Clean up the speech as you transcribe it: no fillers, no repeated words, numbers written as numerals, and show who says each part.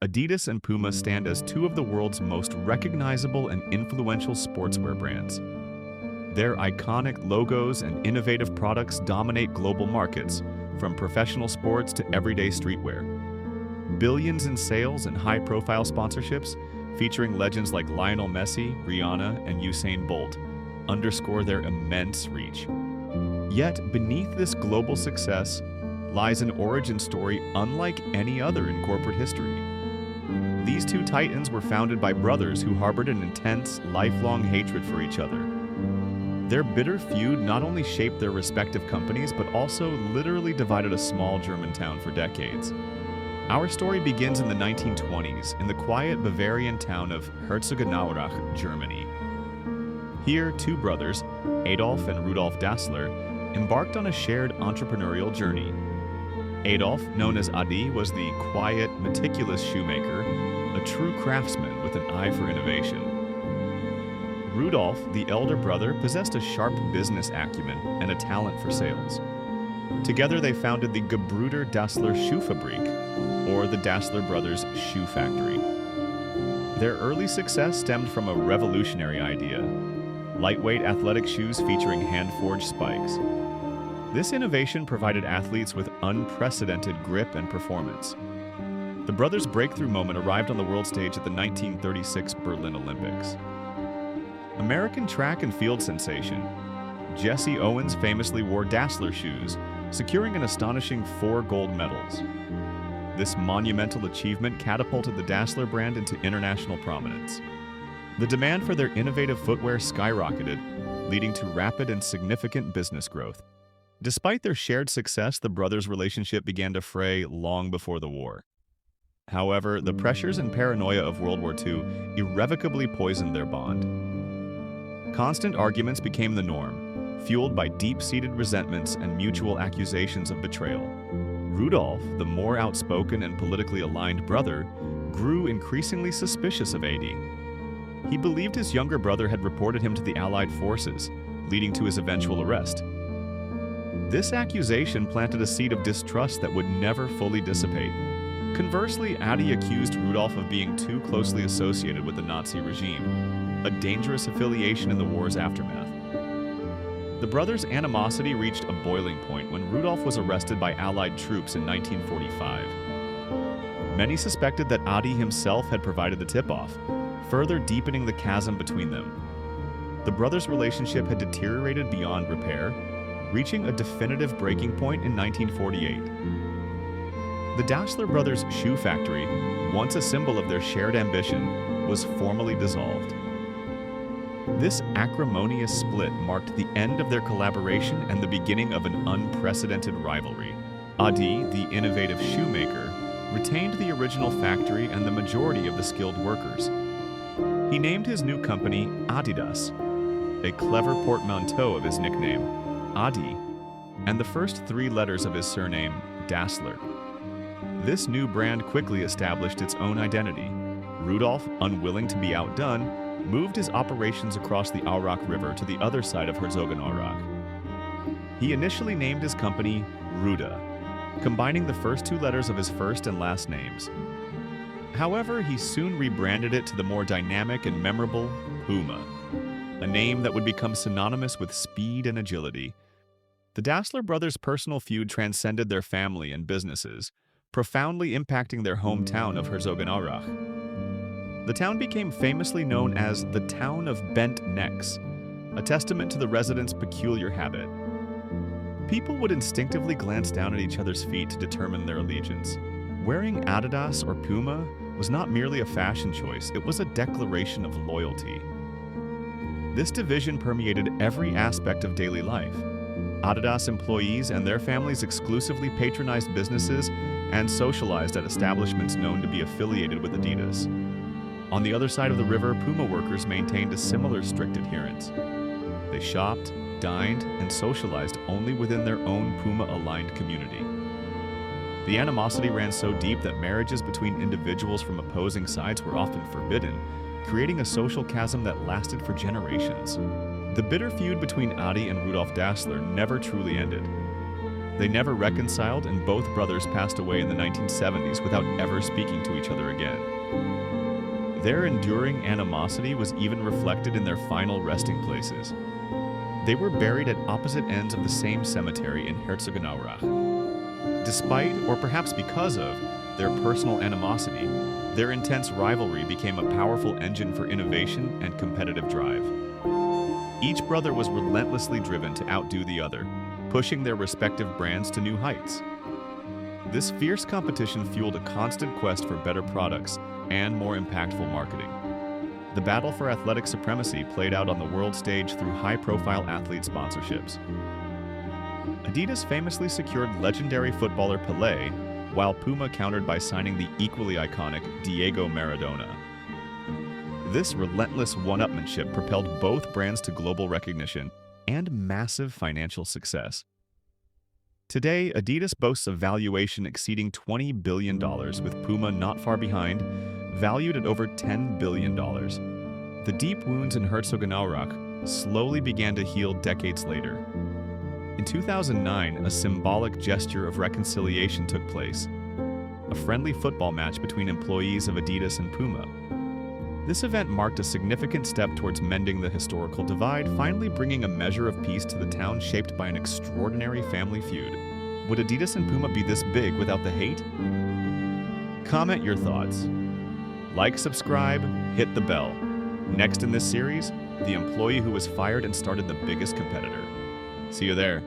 Speaker 1: Adidas and Puma stand as two of the world's most recognizable and influential sportswear brands. Their iconic logos and innovative products dominate global markets, from professional sports to everyday streetwear. Billions in sales and high-profile sponsorships, featuring legends like Lionel Messi, Rihanna, and Usain Bolt, underscore their immense reach. Yet, beneath this global success lies an origin story unlike any other in corporate history. These two titans were founded by brothers who harbored an intense, lifelong hatred for each other. Their bitter feud not only shaped their respective companies, but also literally divided a small German town for decades. Our story begins in the 1920s in the quiet Bavarian town of Herzogenaurach, Germany. Here, two brothers, Adolf and Rudolf Dassler, embarked on a shared entrepreneurial journey. Adolf, known as Adi, was the quiet, meticulous shoemaker, a true craftsman with an eye for innovation. Rudolf, the elder brother, possessed a sharp business acumen and a talent for sales. Together they founded the Gebrüder Dassler Schuhfabrik, or the Dassler Brothers Shoe Factory. Their early success stemmed from a revolutionary idea: lightweight athletic shoes featuring hand-forged spikes. This innovation provided athletes with unprecedented grip and performance. The brothers' breakthrough moment arrived on the world stage at the 1936 Berlin Olympics. American track and field sensation Jesse Owens famously wore Dassler shoes, securing an astonishing 4 gold medals. This monumental achievement catapulted the Dassler brand into international prominence. The demand for their innovative footwear skyrocketed, leading to rapid and significant business growth. Despite their shared success, the brothers' relationship began to fray long before the war. However, the pressures and paranoia of World War II irrevocably poisoned their bond. Constant arguments became the norm, fueled by deep-seated resentments and mutual accusations of betrayal. Rudolf, the more outspoken and politically aligned brother, grew increasingly suspicious of Adi. He believed his younger brother had reported him to the Allied forces, leading to his eventual arrest. This accusation planted a seed of distrust that would never fully dissipate. Conversely, Adi accused Rudolf of being too closely associated with the Nazi regime, a dangerous affiliation in the war's aftermath. The brothers' animosity reached a boiling point when Rudolf was arrested by Allied troops in 1945. Many suspected that Adi himself had provided the tip-off, further deepening the chasm between them. The brothers' relationship had deteriorated beyond repair, reaching a definitive breaking point in 1948. The Dassler Brothers Shoe Factory, once a symbol of their shared ambition, was formally dissolved. This acrimonious split marked the end of their collaboration and the beginning of an unprecedented rivalry. Adi, the innovative shoemaker, retained the original factory and the majority of the skilled workers. He named his new company Adidas, a clever portmanteau of his nickname, Adi, and the first 3 letters of his surname, Dassler. This new brand quickly established its own identity. Rudolf, unwilling to be outdone, moved his operations across the Aurach River to the other side of Herzogenaurach. He initially named his company Ruda, combining the first 2 letters of his first and last names. However, he soon rebranded it to the more dynamic and memorable Puma, a name that would become synonymous with speed and agility. The Dassler brothers' personal feud transcended their family and businesses, profoundly impacting their hometown of Herzogenaurach. The town became famously known as the Town of Bent Necks, a testament to the residents' peculiar habit. People would instinctively glance down at each other's feet to determine their allegiance. Wearing Adidas or Puma was not merely a fashion choice, it was a declaration of loyalty. This division permeated every aspect of daily life. Adidas employees and their families exclusively patronized businesses and socialized at establishments known to be affiliated with Adidas. On the other side of the river, Puma workers maintained a similar strict adherence. They shopped, dined, and socialized only within their own Puma-aligned community. The animosity ran so deep that marriages between individuals from opposing sides were often forbidden, creating a social chasm that lasted for generations. The bitter feud between Adi and Rudolf Dassler never truly ended. They never reconciled, and both brothers passed away in the 1970s without ever speaking to each other again. Their enduring animosity was even reflected in their final resting places. They were buried at opposite ends of the same cemetery in Herzogenaurach. Despite, or perhaps because of, their personal animosity, their intense rivalry became a powerful engine for innovation and competitive drive. Each brother was relentlessly driven to outdo the other, pushing their respective brands to new heights. This fierce competition fueled a constant quest for better products and more impactful marketing. The battle for athletic supremacy played out on the world stage through high-profile athlete sponsorships. Adidas famously secured legendary footballer Pelé, while Puma countered by signing the equally iconic Diego Maradona. This relentless one-upmanship propelled both brands to global recognition and massive financial success. Today, Adidas boasts a valuation exceeding $20 billion, with Puma not far behind, valued at over $10 billion. The deep wounds in Herzogenaurach slowly began to heal decades later. In 2009, a symbolic gesture of reconciliation took place, a friendly football match between employees of Adidas and Puma. This event marked a significant step towards mending the historical divide, finally bringing a measure of peace to the town shaped by an extraordinary family feud. Would Adidas and Puma be this big without the hate? Comment your thoughts. Like, subscribe, hit the bell. Next in this series, the employee who was fired and started the biggest competitor. See you there.